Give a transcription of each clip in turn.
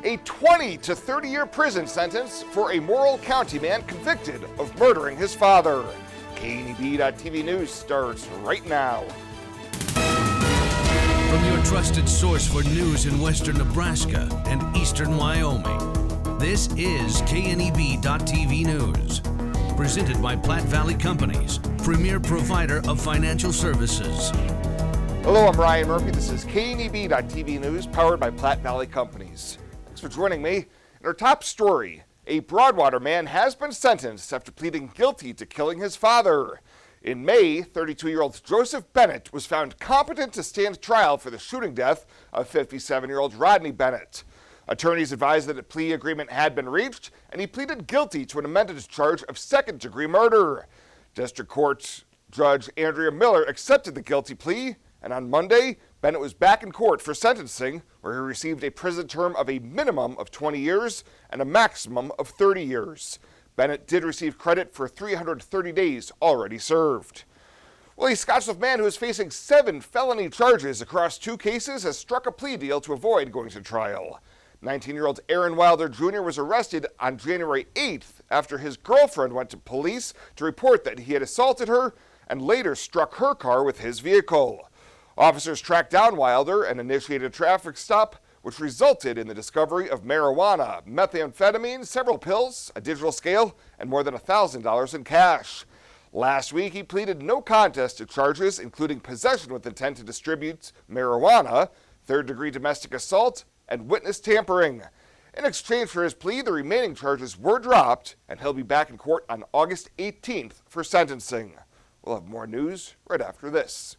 A 20 to 30-year prison sentence for a Morrill County man convicted of murdering his father. KNEB.TV News starts right now. From your trusted source for news in western Nebraska and eastern Wyoming, this is KNEB.TV News. Presented by Platte Valley Companies, premier provider of financial services. Hello, I'm Ryan Murphy. This is KNEB.TV News, powered by Platte Valley Companies. Thanks for joining me. In our top story, a Broadwater man has been sentenced after pleading guilty to killing his father. In May, 32-year-old Joseph Bennett was found competent to stand trial for the shooting death of 57-year-old Rodney Bennett. Attorneys advised that a plea agreement had been reached, and he pleaded guilty to an amended charge of second-degree murder. District Court Judge Andrea Miller accepted the guilty plea, and on Monday, Bennett was back in court for sentencing, where he received a prison term of a minimum of 20 years and a maximum of 30 years. Bennett did receive credit for 330 days already served. Well, a Scottsbluff man who is facing 7 felony charges across 2 cases has struck a plea deal to avoid going to trial. 19-year-old Aaron Wilder Jr. was arrested on January 8th after his girlfriend went to police to report that he had assaulted her and later struck her car with his vehicle. Officers tracked down Wilder and initiated a traffic stop, which resulted in the discovery of marijuana, methamphetamine, several pills, a digital scale, and more than $1,000 in cash. Last week, he pleaded no contest to charges including possession with intent to distribute marijuana, third-degree domestic assault, and witness tampering. In exchange for his plea, the remaining charges were dropped, and he'll be back in court on August 18th for sentencing. We'll have more news right after this.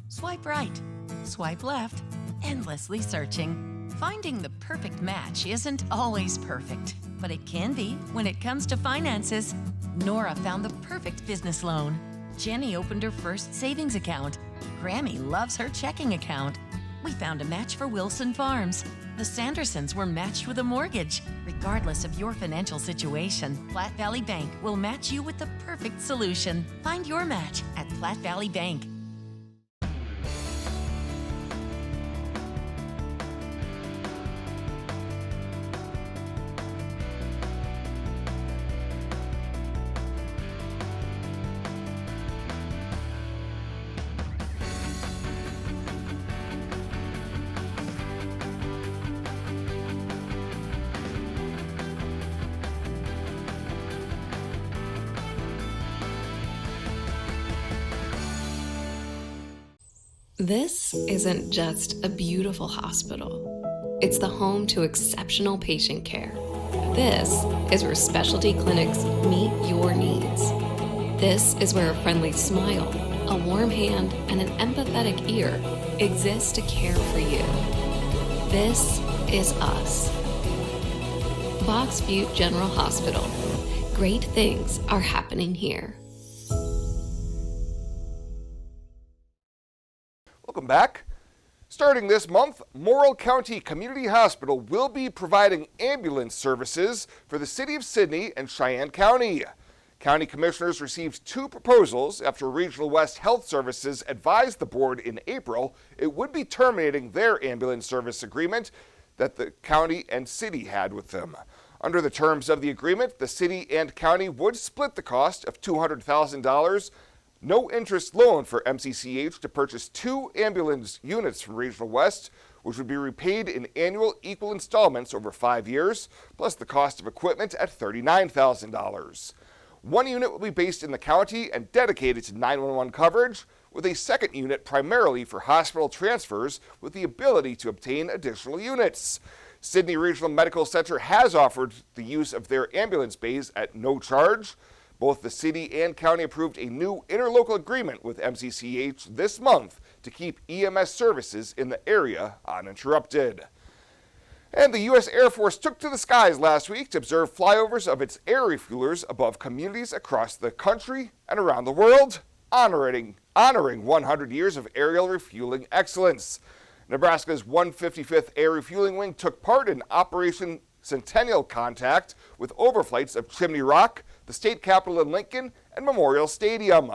Swipe right, swipe left, endlessly searching. Finding the perfect match isn't always perfect, but it can be when it comes to finances. Nora found the perfect business loan. Jenny opened her first savings account. Grammy loves her checking account. We found a match for Wilson Farms. The Sandersons were matched with a mortgage. Regardless of your financial situation, Platte Valley Bank will match you with the perfect solution. Find your match at Platte Valley Bank. This isn't just a beautiful hospital. It's the home to exceptional patient care. This is where specialty clinics meet your needs. This is where a friendly smile, a warm hand, and an empathetic ear exist to care for you. This is us. Box Butte General Hospital. Great things are happening here. Welcome back. Starting this month, Morrill County Community Hospital will be providing ambulance services for the city of Sidney and Cheyenne County. County commissioners received 2 proposals after Regional West Health Services advised the board in April it would be terminating their ambulance service agreement that the county and city had with them. Under the terms of the agreement, the city and county would split the cost of $200,000 no-interest loan for MCCH to purchase 2 ambulance units from Regional West, which would be repaid in annual equal installments over 5 years, plus the cost of equipment at $39,000. 1 unit will be based in the county and dedicated to 911 coverage, with a second unit primarily for hospital transfers with the ability to obtain additional units. Sidney Regional Medical Center has offered the use of their ambulance bays at no charge. Both the city and county approved a new interlocal agreement with MCCH this month to keep EMS services in the area uninterrupted. And the U.S. Air Force took to the skies last week to observe flyovers of its air refuelers above communities across the country and around the world, honoring 100 years of aerial refueling excellence. Nebraska's 155th Air Refueling Wing took part in Operation Centennial Contact with overflights of Chimney Rock, the state capitol in Lincoln, and Memorial Stadium.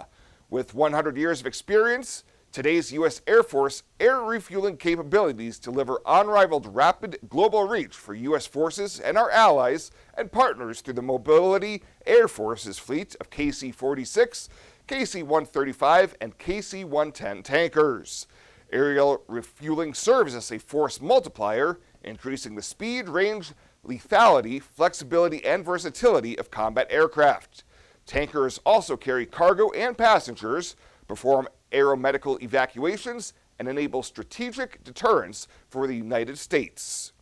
With 100 years of experience, Today's U.S. Air Force air refueling capabilities deliver unrivaled rapid global reach for U.S. forces and our allies and partners through the Mobility Air Force's fleet of KC-46, KC-135, and KC-110 tankers. Aerial refueling serves as a force multiplier, increasing the speed, range, lethality, flexibility, and versatility of combat aircraft. Tankers also carry cargo and passengers, perform aeromedical evacuations, and enable strategic deterrence for the United States.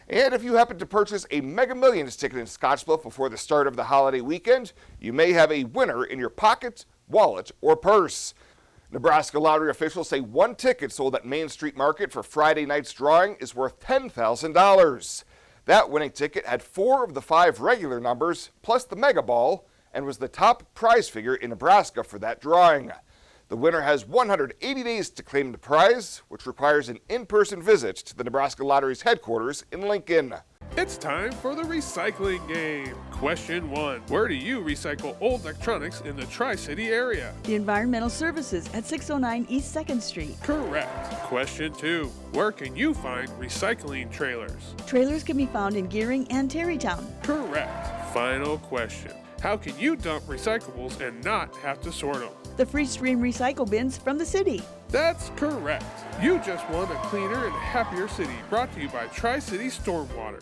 And if you happen to purchase a Mega Millions ticket in Scottsbluff before the start of the holiday weekend, you may have a winner in your pocket, wallet, or purse. Nebraska lottery officials say one ticket sold at Main Street Market for Friday night's drawing is worth $10,000. That winning ticket had 4 of the 5 regular numbers, plus the Mega Ball, and was the top prize figure in Nebraska for that drawing. The winner has 180 days to claim the prize, which requires an in-person visit to the Nebraska Lottery's headquarters in Lincoln. It's time for the recycling game. Question 1. Where do you recycle old electronics in the Tri-City area? The Environmental Services at 609 East 2nd Street. Correct. Question 2. Where can you find recycling trailers? Trailers can be found in Gearing and Terrytown. Correct. Final question. How can you dump recyclables and not have to sort them? The Free Stream Recycle Bins from the city. That's correct. You just won a cleaner and happier city, brought to you by Tri-City Stormwater.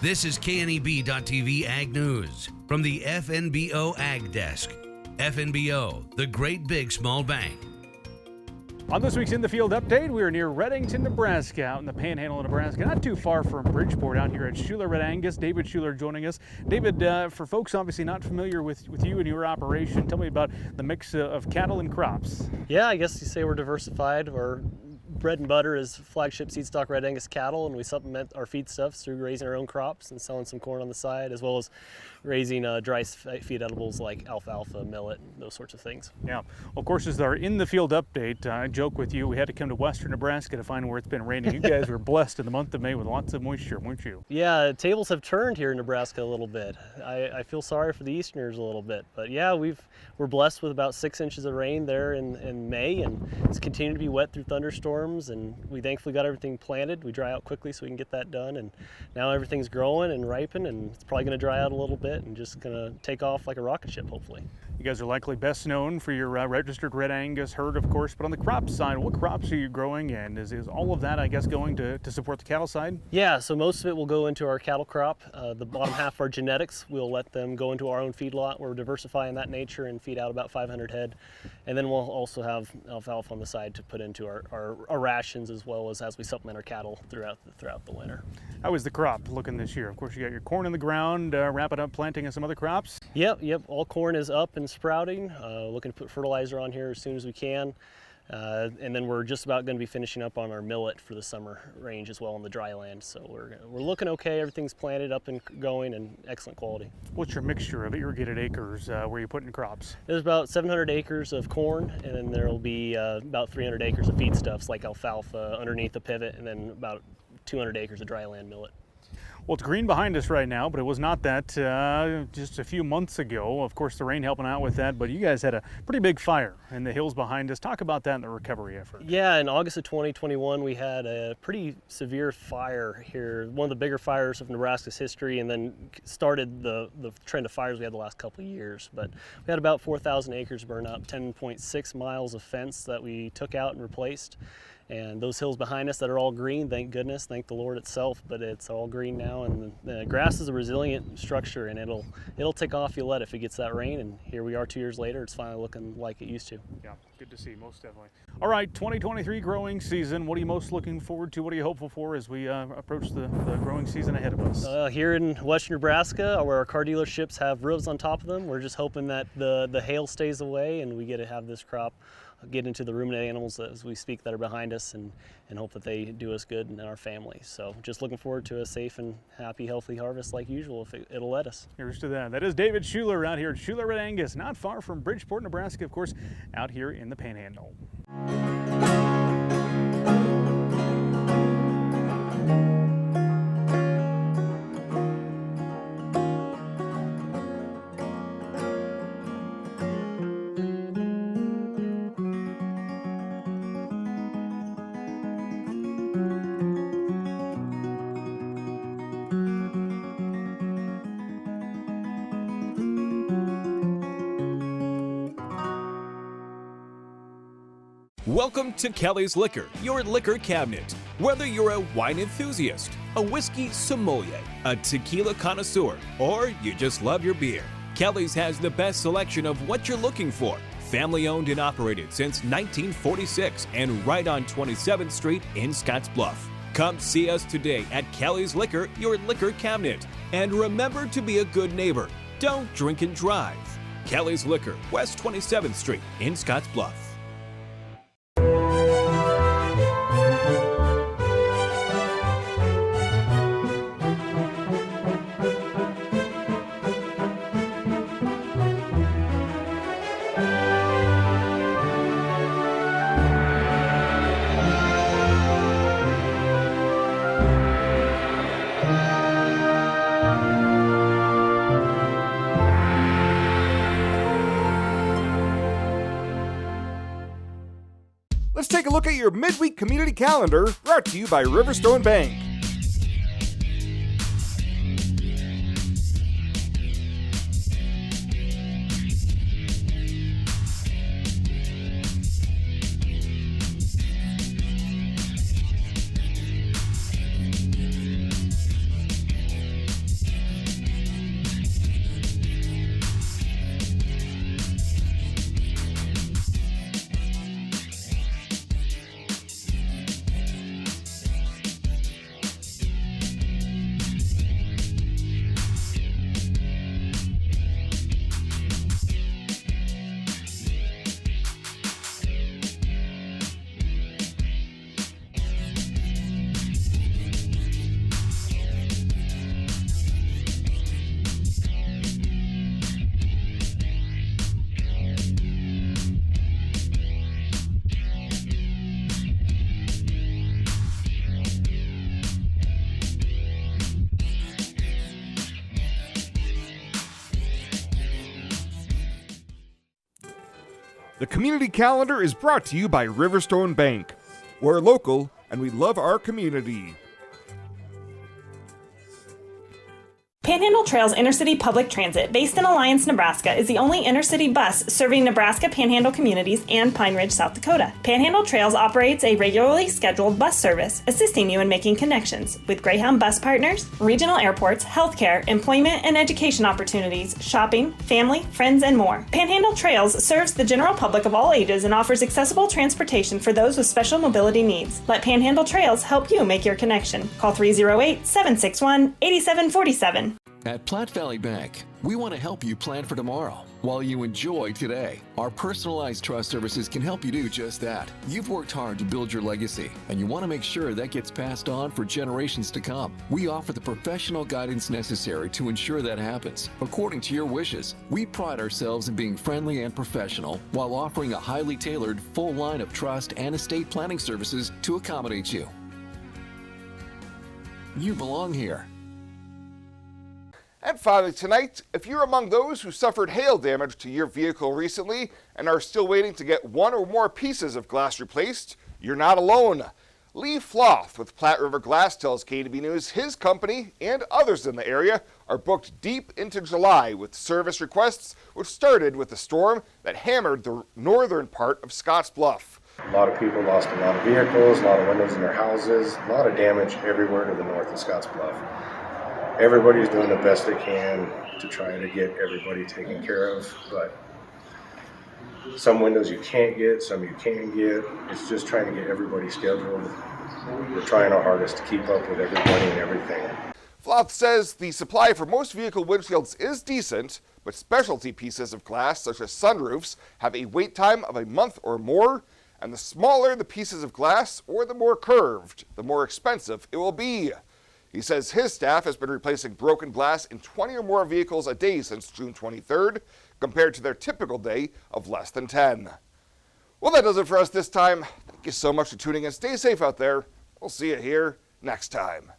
This is KNEB.TV Ag News from the FNBO Ag Desk. FNBO, the great big small bank. On this week's In the Field update, we are near Redington, Nebraska, out in the Panhandle of Nebraska, not too far from Bridgeport, out here at Schuler Red Angus. David Schuler joining us. David, for folks obviously not familiar with you and your operation, tell me about the mix of cattle and crops. Yeah, I guess you say we're diversified. Our bread and butter is flagship seed stock Red Angus cattle, and we supplement our feedstuffs through raising our own crops and selling some corn on the side, as well as raising dry feed edibles like alfalfa, millet, those sorts of things. Yeah, well, of course, as our In the Field update, I joke with you, we had to come to western Nebraska to find where it's been raining. You guys were blessed in the month of May with lots of moisture, weren't you? Yeah, tables have turned here in Nebraska a little bit. I feel sorry for the Easterners a little bit, but yeah, we're blessed with about 6 inches of rain there in May, and it's continued to be wet through thunderstorms, and we thankfully got everything planted. We dry out quickly so we can get that done, and now everything's growing and ripen, and it's probably going to dry out a little bit and just going to take off like a rocket ship, hopefully. You guys are likely best known for your registered Red Angus herd, of course, but on the crop side, what crops are you growing, and is all of that, I guess, going to support the cattle side? Yeah, so most of it will go into our cattle crop. The bottom half of our genetics, we'll let them go into our own feedlot. We're diversifying that nature and feed out about 500 head. And then we'll also have alfalfa on the side to put into our rations, as well as we supplement our cattle throughout the winter. How is the crop looking this year? Of course, you got your corn in the ground, wrapping up planting and some other crops. Yep, all corn is up and sprouting. Looking to put fertilizer on here as soon as we can. And then we're just about going to be finishing up on our millet for the summer range as well on the dry land. So we're looking okay. Everything's planted up and going and excellent quality. What's your mixture of irrigated acres where you put in crops? There's about 700 acres of corn, and then there'll be about 300 acres of feedstuffs like alfalfa underneath the pivot, and then about 200 acres of dry land millet. Well, it's green behind us right now, but it was not that just a few months ago. Of course, the rain helping out with that, but you guys had a pretty big fire in the hills behind us. Talk about that and the recovery effort. Yeah, in August of 2021, we had a pretty severe fire here, one of the bigger fires of Nebraska's history, and then started the trend of fires we had the last couple of years. But we had about 4,000 acres burn up, 10.6 miles of fence that we took out and replaced. And those hills behind us that are all green, thank goodness, thank the Lord itself, but it's all green now. And the grass is a resilient structure, and it'll take off you let if it gets that rain. And here we are 2 years later, it's finally looking like it used to. Yeah, good to see, most definitely. All right, 2023 growing season. What are you most looking forward to? What are you hopeful for as we approach the growing season ahead of us? Here in western Nebraska, where our car dealerships have roofs on top of them, we're just hoping that the hail stays away and we get to have this crop get into the ruminant animals as we speak that are behind us, and hope that they do us good and our families. So just looking forward to a safe and happy, healthy harvest like usual if it'll let us. Here's to that. That is David Schuler out here at Schuler Red Angus, not far from Bridgeport, Nebraska, of course, out here in the Panhandle. Welcome to Kelly's Liquor, your liquor cabinet. Whether you're a wine enthusiast, a whiskey sommelier, a tequila connoisseur, or you just love your beer, Kelly's has the best selection of what you're looking for. Family owned and operated since 1946 and right on 27th Street in Scottsbluff. Come see us today at Kelly's Liquor, your liquor cabinet. And remember to be a good neighbor. Don't drink and drive. Kelly's Liquor, West 27th Street in Scottsbluff. Let's take a look at your midweek community calendar, brought to you by Riverstone Bank. The community calendar is brought to you by Riverstone Bank. We're local and we love our community. Panhandle Trails Intercity Public Transit, based in Alliance, Nebraska, is the only intercity bus serving Nebraska Panhandle communities and Pine Ridge, South Dakota. Panhandle Trails operates a regularly scheduled bus service, assisting you in making connections with Greyhound bus partners, regional airports, healthcare, employment and education opportunities, shopping, family, friends, and more. Panhandle Trails serves the general public of all ages and offers accessible transportation for those with special mobility needs. Let Panhandle Trails help you make your connection. Call 308-761-8747. At Platte Valley Bank, we want to help you plan for tomorrow while you enjoy today. Our personalized trust services can help you do just that. You've worked hard to build your legacy, and you want to make sure that gets passed on for generations to come. We offer the professional guidance necessary to ensure that happens, according to your wishes. We pride ourselves in being friendly and professional while offering a highly tailored full line of trust and estate planning services to accommodate you. You belong here. And finally tonight, if you're among those who suffered hail damage to your vehicle recently and are still waiting to get one or more pieces of glass replaced, you're not alone. Lee Floth with Platte River Glass tells KNB News his company and others in the area are booked deep into July with service requests, which started with the storm that hammered the northern part of Scottsbluff. A lot of people lost a lot of vehicles, a lot of windows in their houses, a lot of damage everywhere to the north of Scottsbluff. Everybody's doing the best they can to try to get everybody taken care of, but some windows you can't get, some you can get. It's just trying to get everybody scheduled. We're trying our hardest to keep up with everybody and everything. Floth says the supply for most vehicle windshields is decent, but specialty pieces of glass, such as sunroofs, have a wait time of a month or more, and the smaller the pieces of glass or the more curved, the more expensive it will be. He says his staff has been replacing broken glass in 20 or more vehicles a day since June 23rd, compared to their typical day of less than 10. Well, that does it for us this time. Thank you so much for tuning in. Stay safe out there. We'll see you here next time.